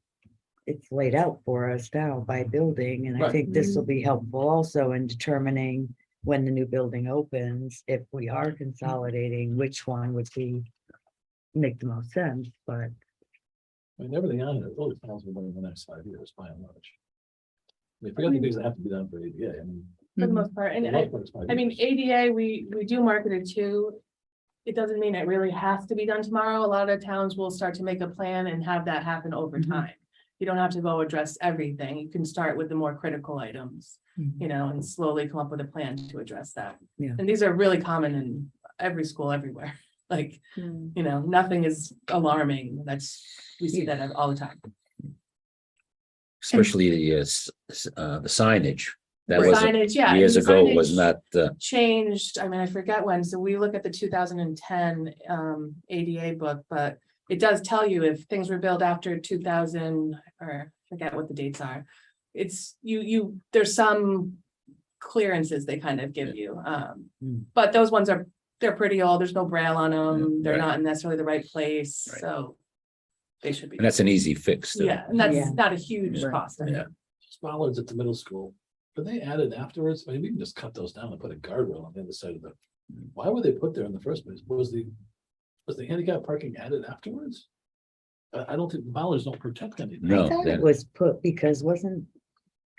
it's laid out for us now by building, and I Right. think this will be helpful also in determining when the new building opens, if we are consolidating, which one would make the most sense, but I mean, everything on it really falls within the next 5 years, by and large. I mean, forget the things that have to be done for ADA, I mean. For the Mhm. most part, and the most part it's 5 I mean, years. ADA, we do market it too. It doesn't mean it really has to be done tomorrow. A lot of towns will start to make a plan and have that happen over Mhm. time. You don't have to go address everything. You can start with the more critical items, you know, and slowly come up with a plan to address that. Yeah. And these are really common in every school everywhere. Like, Hmm. you know, nothing is alarming. We see that all the time. Especially the signage. That The was signage, yeah, years the ago was signage not, changed, I mean, I forget when, so we look at the 2010 ADA book, but it does tell you if things were built after 2000, or I forget what the dates are. It's there's some clearances they kind of give you, but those ones they're pretty old, there's no braille on them, they're right. not necessarily the right place, Right. so they should be. and that's an easy fix. too. Yeah, and that's Yeah. not a huge Right. cost. I mean. Yeah. Bollards at the middle school, but they added afterwards, maybe we can just cut those down and put a guardrail on the other side of the. Why were they put there in the first place? Was the handicap parking added afterwards? I don't think bollards don't protect anything. No, I thought they're- it was put because wasn't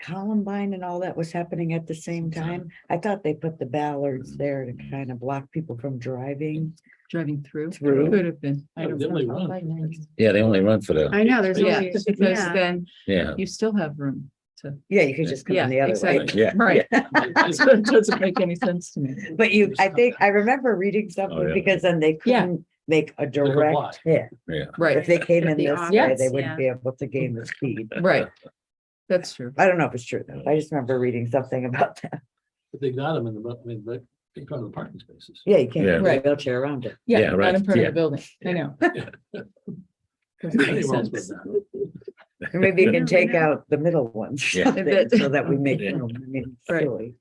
Columbine and all that was happening at the same time? I thought they put the ballards there to kind of block people from driving Driving through. through. Could have been. I Yeah, don't they only know. run. Yeah, they only run for the, I know, there's Yeah, only, because yeah, then yeah, you still have room to. Yeah, you could just come Yeah, in the other way. exactly. yeah. Right. So it doesn't make any sense to me. But I remember reading something yeah. because then they Yeah. couldn't make a comply. direct hit. Yeah. Right, If they came in The this way, opposite, they wouldn't yeah. be able to gain the speed. right. That's true. I don't know if it's true though. I just remember reading something about that. But they got them in the, I mean, right in front of the parking spaces. Yeah, you can't Yeah. put a Right. wheelchair around it. Yeah, Yeah, not right, in front of yeah. the building. I know. Doesn't make Anyone else sense. would not. Or maybe you can Yeah, take I know. out the middle ones. or Yeah. something, So that we make, Yeah. room. I mean, it's Right. silly.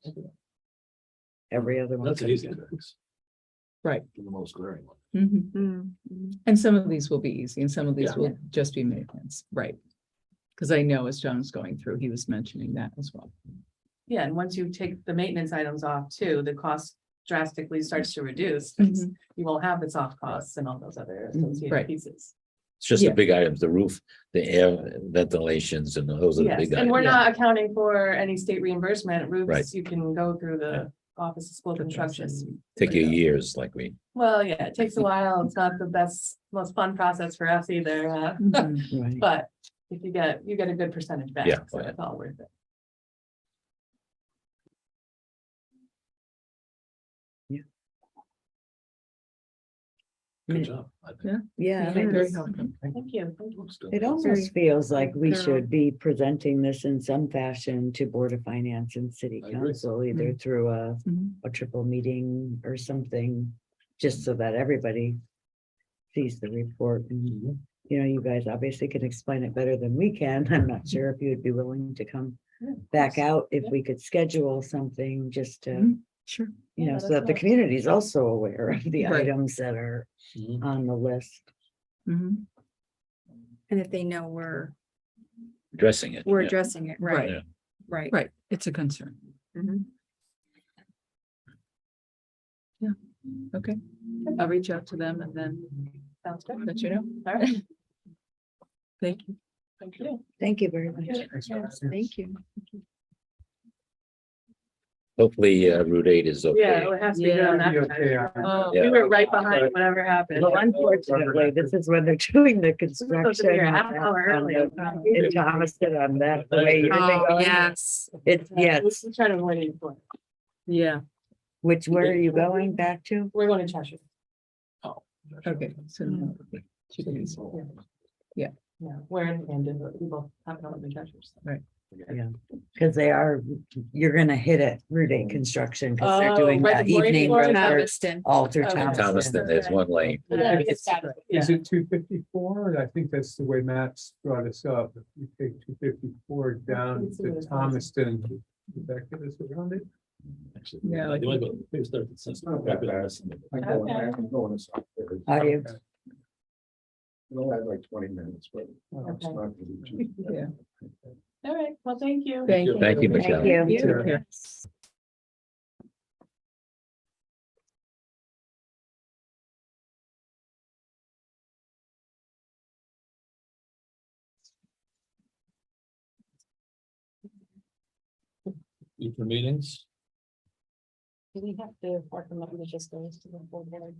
Every other one. That's an easy fix. Right. The most glaring one. Mhm. mm, And some of these will be easy and some of these Yeah. will just be maintenance, right? Because I know as John was going through, he was mentioning that as well. Yeah, and once you take the maintenance items off too, the cost drastically starts to reduce. 'Cause You won't have the soft costs and all those other associated Right. pieces. It's just the Yeah. big items, the roof, the air ventilations, and those are the Yes, big and we're items. not accounting for any state reimbursement Right. roofs. You can go through the Office of School Construction. Take you years like we, Well, yeah, it takes a while. It's not the best, most fun process for us either, Mhm. Right. but if you get a good percentage back, Yeah, so right. it's all worth it. Good job. I think. Yeah. Yeah, Yeah. Very helpful. Thank you. Looks good. it almost feels like we thorough. should be presenting this in some fashion to Board of Finance and City I agree. Council, either through Mhm. a triple meeting or something, just so that everybody sees the report. And, Mhm. you know, you guys obviously can explain it better than we can. I'm not sure if you would be willing to come Yeah, of back course. out if Yeah. we could schedule something just to, Mhm. Sure. you Yeah, know, so that's that the fine. community is also aware of the Right. items that are Mhm. on the list. Mhm. and if they know we're addressing it. yeah. addressing it, Right. right, right. Right, it's a concern. Mhm. Okay, I'll reach out to them and then Sounds good. let you know. All right. Thank you. Thank you. Thank you very much. Yes, thank you. Hopefully, Route 8 is okay. Yeah, it has to be good on Be that. okay side. Oh, Yeah. We were right behind whatever happened. Well, unfortunately, this is when they're doing the construction. here a half hour on early. the- In Thomaston on that, the way you're Oh, going. yes. It's, yes, We're trying to avoid it. yeah, which, where are you going back to? We're going to Cheshire. okay. So now- Chickens. Yeah, we're in Camden, but we both happen to live in Cheshire. so. Because you're gonna hit it, Route 8 construction, because they're Oh, doing right that before evening before road for Thomaston. Alter Okay. Thomaston. Thomaston, there's one lane. Yeah, we get status, Is yeah. it 254? I think that's the way Matt's brought us up. If we take 254 down Let's see to what it says. Thomaston, does that get us around it? Actually, Yeah, they might go- maybe start at Sunset. Not that bad. I'm going to South Florida. Are you? It'll have like 20 minutes, but it's Okay. not gonna be too bad. Yeah. All right, well, thank you. Thank you. Thank you, Michelle. Thank you. Take care. Future meetings. Do we have to work on that, just goes to the full board?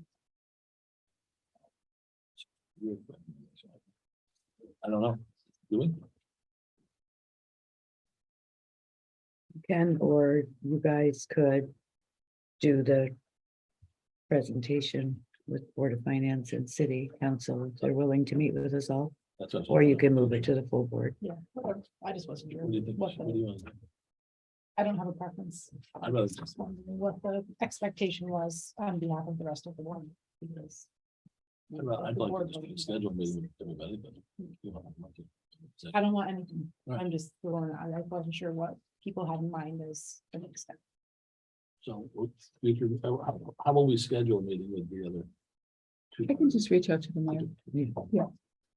I don't know. Do we? Ken, or you guys could do the presentation with Board of Finance and City Council, if they're willing to meet with us all, That's what. or you can move it to the full board. Yeah, whatever. I just wasn't sure What do you think? what What do you the, want? I don't have a preference. I'd rather I just wondering what the expectation was on behalf of the rest of the board. Because I'd the like board to voted. schedule a meeting with everybody, but. you know, I'd like to- I don't want anything. Right. I'm just throwing, I wasn't sure what people had in mind as the next step. So we could, how will we schedule a meeting with the other? two I can just reach out to the mayor, Yeah.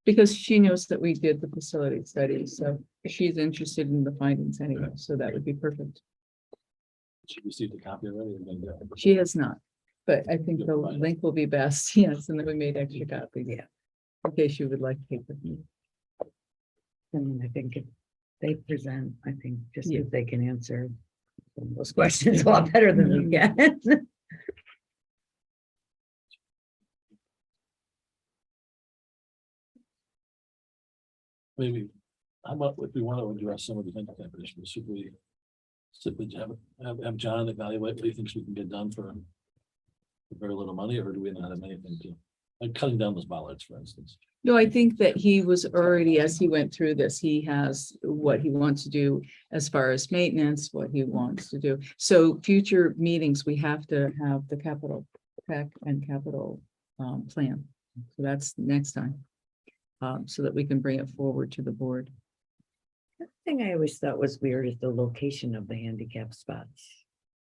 because she knows that we did the facility study, so she's interested in the findings anyway, so that would be perfect. She received a copy already. and then, She has not, but I think Yeah, the fine. link will be best, yes, and then we made extra copies. Yeah. In case you would like to take with me. And I think if they present, I think just Yeah. if they can answer those questions a lot better than we can. Maybe, how about if we want to address some of the handicap issues, should we? Simply have John evaluate what he thinks we can get done for. Very little money, or do we not have anything to, like cutting down those bollards, for instance? No, I think that he was already, as he went through this, he has what he wants to do as far as maintenance, what he wants to do. So future meetings, we have to have the capital pack and capital plan. So that's next time. So that we can bring it forward to the board. The thing I always thought was weird is the location of the handicap spots.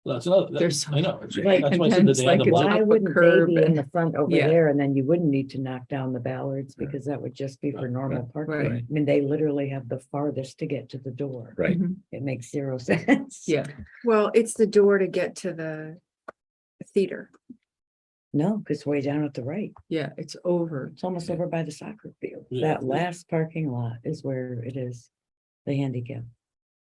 Well, that's another, There's I know. Like, That's why I said that intense, they had like the it's block. up Why a wouldn't they curb be in and- the front over Yeah. there, and then you wouldn't need to knock down the ballards, because that would just be for normal parking. Right. I mean, they literally have the farthest to get to the door. Right. Mhm. It makes zero sense. Yeah, Well, it's the door to get to the theater. No, because way down at the right, yeah, it's over. it's almost over by the soccer field. Yeah. That last parking lot is where it is, the handicap.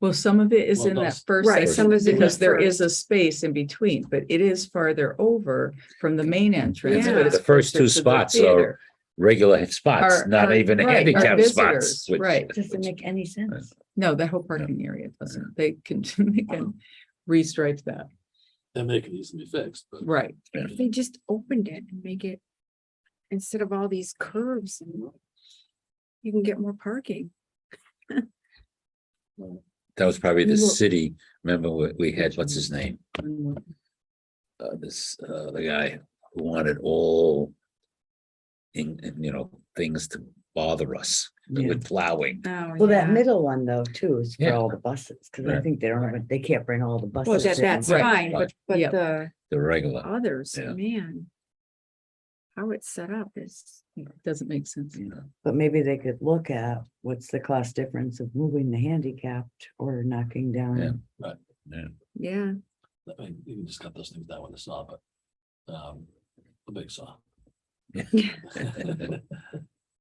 Well, some of it is Well, in that those- first Right, section some is in the because there is first. a space in between, but it is farther over from the main entrance. Yeah. but it's The first closer two to the spots are theater. regular spots, Are- not are- even right, are handicap spots. visitors, which- right. Doesn't make any sense. No, that whole parking area doesn't, they can, they can restripe that, Then they can easily be fixed, but. right? If they just opened it and make it, instead of all these curves, and you can get more parking. That was probably the We will- city. Remember we had, what's his name? The guy who wanted all things to bother us Yeah. with plowing. Oh, Well, that yeah. middle one though, too, is for Yeah. all the buses, because I Right. think they don't, they can't bring all the buses. Well, that's in. Right. fine, but Yep. The regular. others, Yeah. man. How it's set up is, Doesn't make sense. But maybe they could look at what's the cost difference of moving the handicapped or knocking down. Yeah. yeah, I mean, you can just cut those things down with a saw, but. A big saw.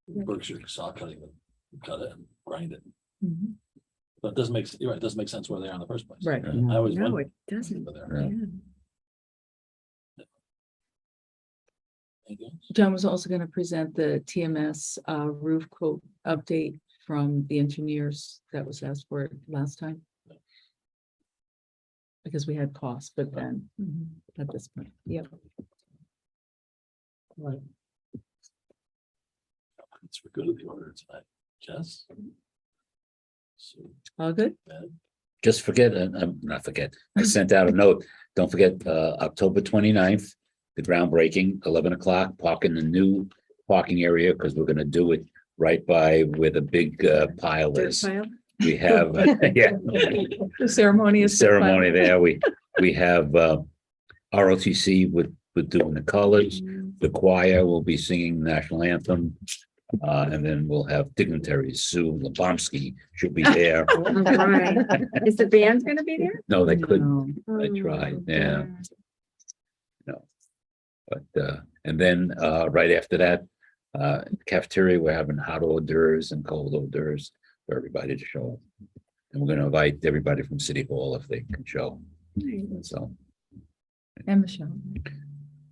Berkshire saw cutting it, cut it and grind it. Mhm. But it doesn't make, you're right, it doesn't make sense where they are in the first place. Right. Yeah. I always no, wondered it doesn't. where they are. Yeah. Yeah. Anything else? John was also going to present the TMS roof quote update from the engineers that was asked for last time. Because we had costs, but then at this point, yep. Right. It's for good of the order tonight, Jess. So, All good? Ed, Just forget, not forget, I sent out a note. Don't forget, October 29th, the groundbreaking, 11 o'clock, park in the new parking area, because we're gonna do it right by where the big pile Dirt is. pile? We have, yeah, The ceremony is. ceremony there. We have ROTC with doing the colors. The choir will be singing the national anthem. And then we'll have dignitaries. Sue Lebomsky should be there. Right. Is the band gonna be there? No, they couldn't, No. I tried, Oh, yeah. But and then right after that, cafeteria, we're having hot hors d'oeuvres and cold hors d'oeuvres for everybody to show up. And we're gonna invite everybody from City Hall if they can show. So, And Michelle.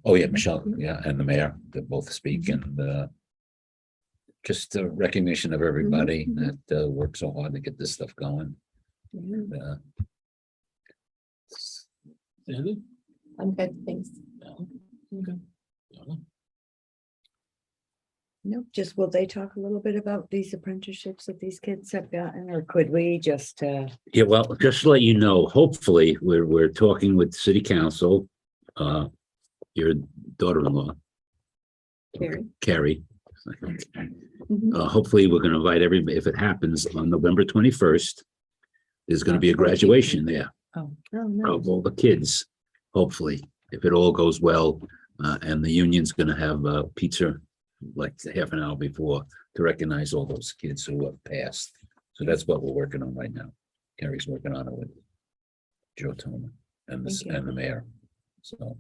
oh yeah, Michelle, yeah, and the mayor, they both speak, and just a recognition of everybody that worked so hard to get this stuff going. Yeah. Sandy? I'm good, thanks. Yeah. Okay. Yeah. Nope, just will they talk a little bit about these apprenticeships that these kids have gotten, or could we just, Yeah, well, just to let you know, hopefully, we're talking with city council, your daughter-in-law, Carrie. Carrie. Mhm. Hopefully, we're gonna invite everybody, if it happens on November 21st. There's gonna be a 14th. graduation there Oh, Oh, no. of all the kids, hopefully, if it all goes well. And the union's gonna have pizza like half an hour before to recognize all those kids who have passed. So that's what we're working on right now. Carrie's working on it with Joe Toma and Thank you. and the mayor. So,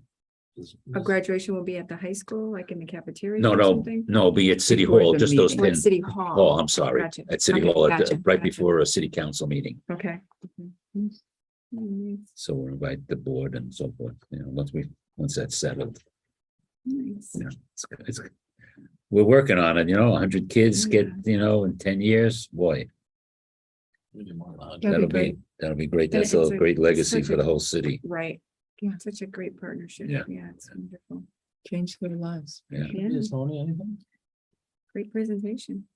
A graduation will be at the high school, like in the cafeteria no, or no, something? no, be at City Before Hall, the just those meeting. Or 10. at City Hall? Oh, I'm sorry, Gotcha. at City Okay, Hall, gotcha, right gotcha. before a city council meeting. Okay. Nice. So we'll invite the board and so forth, once that's settled. Nice. Yeah, we're working on it, 100 kids get, Yeah. in 10 years, boy, Really more than a hundred. That'd be great. that'll be great. And That's it's a a- great legacy such for a- the whole city. Right. Yeah, such a great partnership. Yeah. Yeah, it's wonderful. change their lives. Yeah. Yeah, Is Tony anything? great presentation.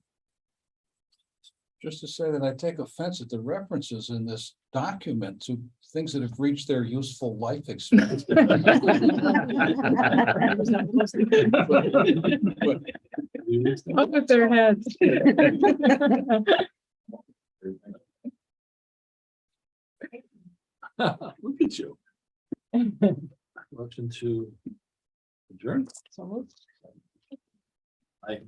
Just to say that I take offense at the references in this document to things that have reached their useful life expectancy. Up with their heads. Look at you. Motion to adjourn. So moved. Aye.